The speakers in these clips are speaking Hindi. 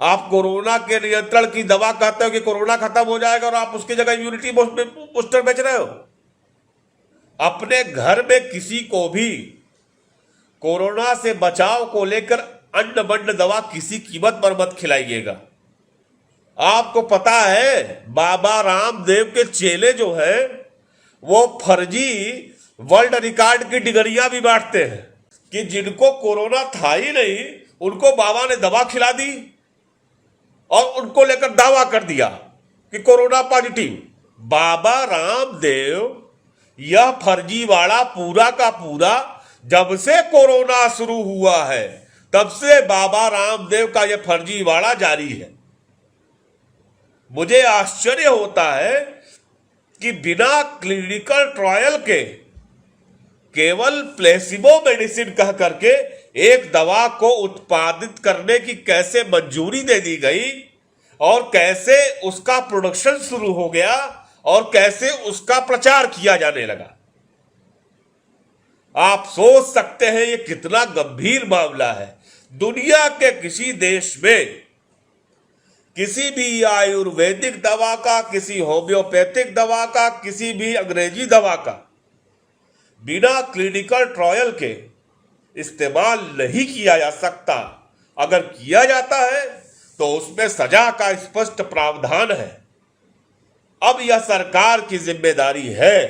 आप कोरोना के नियंत्रण की दवा कहते हो कि कोरोना खत्म हो जाएगा और आप उसकी जगह इम्यूनिटी बूस्टर बेच रहे हो। अपने घर में किसी को भी कोरोना से बचाव को लेकर अन्न बंड दवा किसी कीमत पर मत खिलाइएगा। आपको पता है बाबा रामदेव के चेले जो है वो फर्जी वर्ल्ड रिकॉर्ड की डिग्रियां भी बांटते हैं कि जिनको कोरोना था ही नहीं उनको बाबा ने दवा खिला दी और उनको लेकर दावा कर दिया कि कोरोना पॉजिटिव। बाबा रामदेव यह फर्जीवाड़ा पूरा का पूरा जब से कोरोना शुरू हुआ है तब से बाबा रामदेव का यह फर्जीवाड़ा जारी है। मुझे आश्चर्य होता है कि बिना क्लिनिकल ट्रायल के केवल प्लेसिबो मेडिसिन कह करके एक दवा को उत्पादित करने की कैसे मंजूरी दे दी गई और कैसे उसका प्रोडक्शन शुरू हो गया और कैसे उसका प्रचार किया जाने लगा। आप सोच सकते हैं ये कितना गंभीर मामला है। दुनिया के किसी देश में किसी भी आयुर्वेदिक दवा का, किसी होम्योपैथिक दवा का, किसी भी अंग्रेजी दवा का बिना क्लिनिकल ट्रायल के इस्तेमाल नहीं किया जा सकता। अगर किया जाता है तो उसमें सजा का स्पष्ट प्रावधान है। अब यह सरकार की जिम्मेदारी है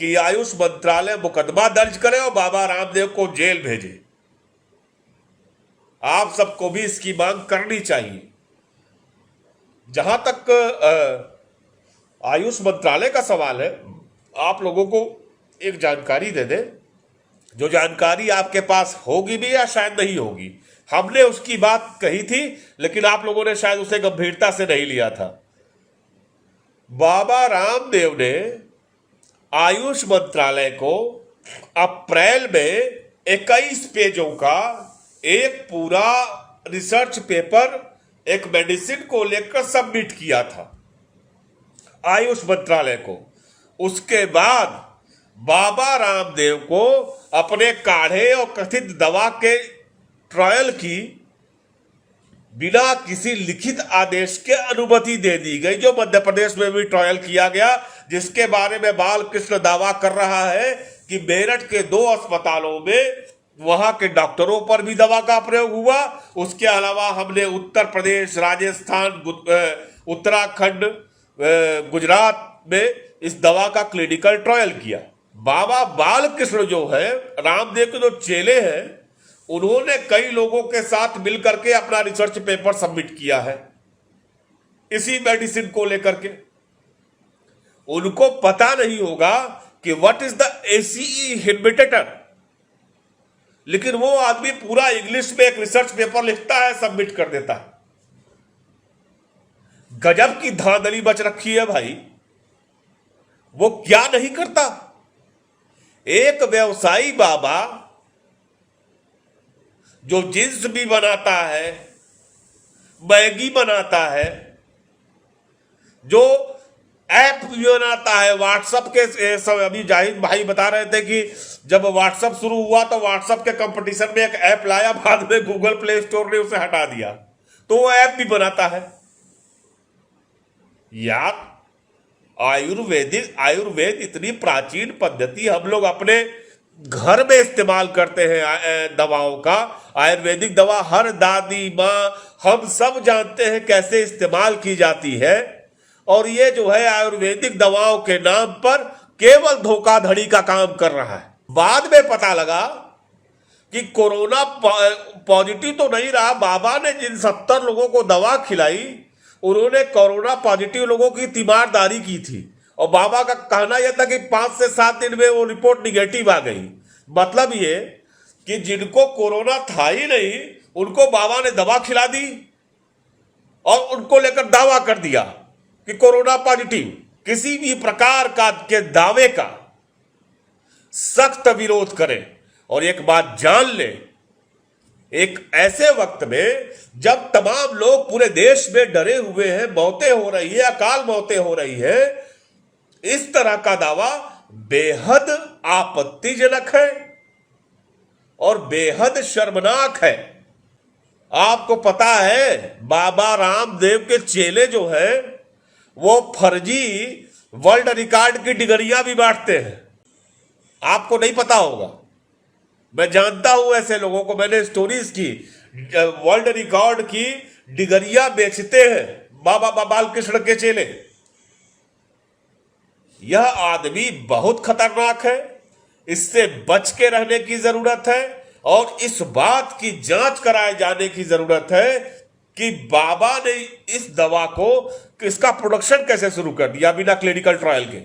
कि आयुष मंत्रालय मुकदमा दर्ज करे और बाबा रामदेव को जेल भेजे। आप सबको भी इसकी मांग करनी चाहिए। जहां तक आयुष मंत्रालय का सवाल है, आप लोगों को एक जानकारी दे दे, जो जानकारी आपके पास होगी भी या शायद नहीं होगी। हमने उसकी बात कही थी लेकिन आप लोगों ने शायद उसे गंभीरता से नहीं लिया था। बाबा रामदेव ने आयुष मंत्रालय को अप्रैल में 21 पेजों का एक पूरा रिसर्च पेपर एक मेडिसिन को लेकर सबमिट किया था आयुष मंत्रालय को। उसके बाद बाबा रामदेव को अपने काढ़े और कथित दवा के ट्रायल की बिना किसी लिखित आदेश के अनुमति दे दी गई, जो मध्य प्रदेश में भी ट्रायल किया गया, जिसके बारे में बालकृष्ण दावा कर रहा है कि मेरठ के 2 अस्पतालों में वहां के डॉक्टरों पर भी दवा का प्रयोग हुआ। उसके अलावा हमने उत्तर प्रदेश, राजस्थान, उत्तराखंड, गुजरात में इस दवा का क्लिनिकल ट्रायल किया। बाबा बालकृष्ण जो है, रामदेव के जो चेले हैं, उन्होंने कई लोगों के साथ मिलकर के अपना रिसर्च पेपर सबमिट किया है इसी मेडिसिन को लेकर के। उनको पता नहीं होगा कि what is the ACE inhibitor, लेकिन वो आदमी पूरा इंग्लिश में एक रिसर्च पेपर लिखता है, सबमिट कर देता है। गजब की धांधली बच रखी है भाई। वो क्या नहीं करता। एक व्यवसायी बाबा जो जींस भी बनाता है, मैगी बनाता है, जो ऐप भी बनाता है व्हाट्सएप के। सब अभी जाहिद भाई बता रहे थे कि जब व्हाट्सएप शुरू हुआ तो व्हाट्सएप के कंपटीशन में एक ऐप लाया, बाद में गूगल प्ले स्टोर ने उसे हटा दिया, तो वो ऐप भी बनाता है। यार आयुर्वेद इतनी प्राचीन पद्धति हम लोग अपने घर में इस्तेमाल करते हैं दवाओं का। आयुर्वेदिक दवा हर दादी माँ हम सब जानते हैं कैसे इस्तेमाल की जाती है, और ये जो है आयुर्वेदिक दवाओं के नाम पर केवल धोखाधड़ी का काम कर रहा है। बाद में पता लगा कि कोरोना पॉजिटिव तो नहीं रहा। बाबा ने जिन 70 लोगों को दवा खिलाई उन्होंने कोरोना पॉजिटिव लोगों की तीमारदारी की थी, और बाबा का कहना यह था कि 5 से 7 दिन में वो रिपोर्ट निगेटिव आ गई। मतलब ये कि जिनको कोरोना था ही नहीं उनको बाबा ने दवा खिला दी और उनको लेकर दावा कर दिया कि कोरोना पॉजिटिव। किसी भी प्रकार का के दावे का सख्त विरोध करें। और एक बात जान ले, एक ऐसे वक्त में जब तमाम लोग पूरे देश में डरे हुए हैं, मौतें हो रही है, अकाल मौतें हो रही है, इस तरह का दावा बेहद आपत्तिजनक है और बेहद शर्मनाक है। आपको पता है बाबा रामदेव के चेले जो है वो फर्जी वर्ल्ड रिकॉर्ड की डिग्रियां भी बांटते हैं। आपको नहीं पता होगा, मैं जानता हूं ऐसे लोगों को, मैंने स्टोरीज की। वर्ल्ड रिकॉर्ड की डिग्रियां बेचते हैं बाबा बालकृष्ण के चेले। यह आदमी बहुत खतरनाक है, इससे बच के रहने की जरूरत है और इस बात की जांच कराए जाने की जरूरत है कि बाबा ने इस दवा को, इसका प्रोडक्शन कैसे शुरू कर दिया बिना क्लिनिकल ट्रायल के।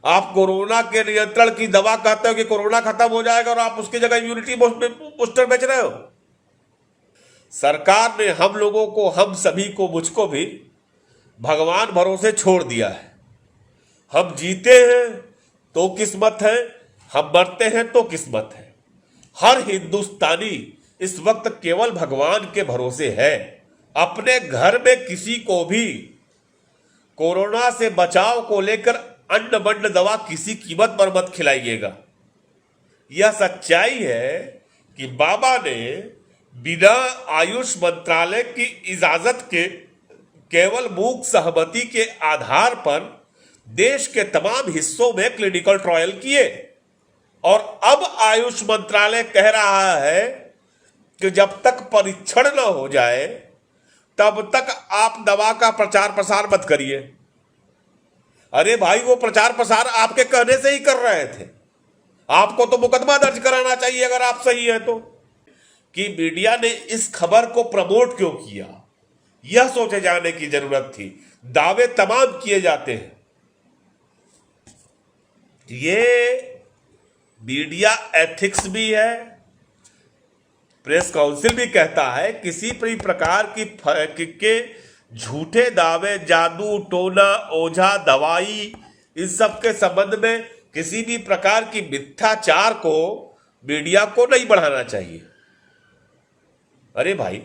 आप कोरोना के नियंत्रण की दवा कहते हो कि कोरोना खत्म हो जाएगा और आप उसकी जगह इम्यूनिटी बूस्टर बेच रहे हो। सरकार ने हम लोगों को, हम सभी को, मुझको भी भगवान भरोसे छोड़ दिया है। हम जीते हैं तो किस्मत है, हम मरते हैं तो किस्मत है। हर हिंदुस्तानी इस वक्त केवल भगवान के भरोसे है। अपने घर में किसी को भी कोरोना से बचाव को लेकर अन्न बंड दवा किसी कीमत पर मत खिलाइएगा। यह सच्चाई है कि बाबा ने बिना आयुष मंत्रालय की इजाजत के केवल मूक सहमति के आधार पर देश के तमाम हिस्सों में क्लिनिकल ट्रायल किए और अब आयुष मंत्रालय कह रहा है कि जब तक परीक्षण न हो जाए तब तक आप दवा का प्रचार प्रसार मत करिए। अरे भाई, वो प्रचार प्रसार आपके कहने से ही कर रहे थे। आपको तो मुकदमा दर्ज कराना चाहिए अगर आप सही है तो। कि मीडिया ने इस खबर को प्रमोट क्यों किया, यह सोचे जाने की जरूरत थी। दावे तमाम किए जाते हैं। ये मीडिया एथिक्स भी है। प्रेस काउंसिल भी कहता है किसी भी प्रकार के झूठे दावे, जादू टोना, ओझा, दवाई, इन सब के संबंध में किसी भी प्रकार की मिथ्याचार को मीडिया को नहीं बढ़ाना चाहिए। अरे भाई,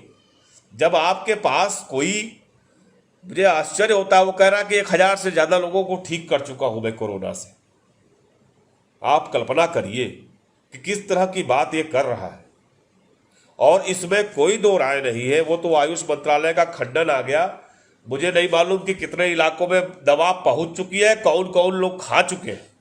जब आपके पास कोई, मुझे आश्चर्य होता है, वो कह रहा कि 1000 से ज्यादा लोगों को ठीक कर चुका हूं मैं कोरोना से। आप कल्पना करिए कि किस तरह की बात ये कर रहा है। और इसमें कोई दो राय नहीं है। वो तो आयुष मंत्रालय का खंडन आ गया। मुझे नहीं मालूम कि कितने इलाकों में दवा पहुंच चुकी है, कौन कौन लोग खा चुके हैं।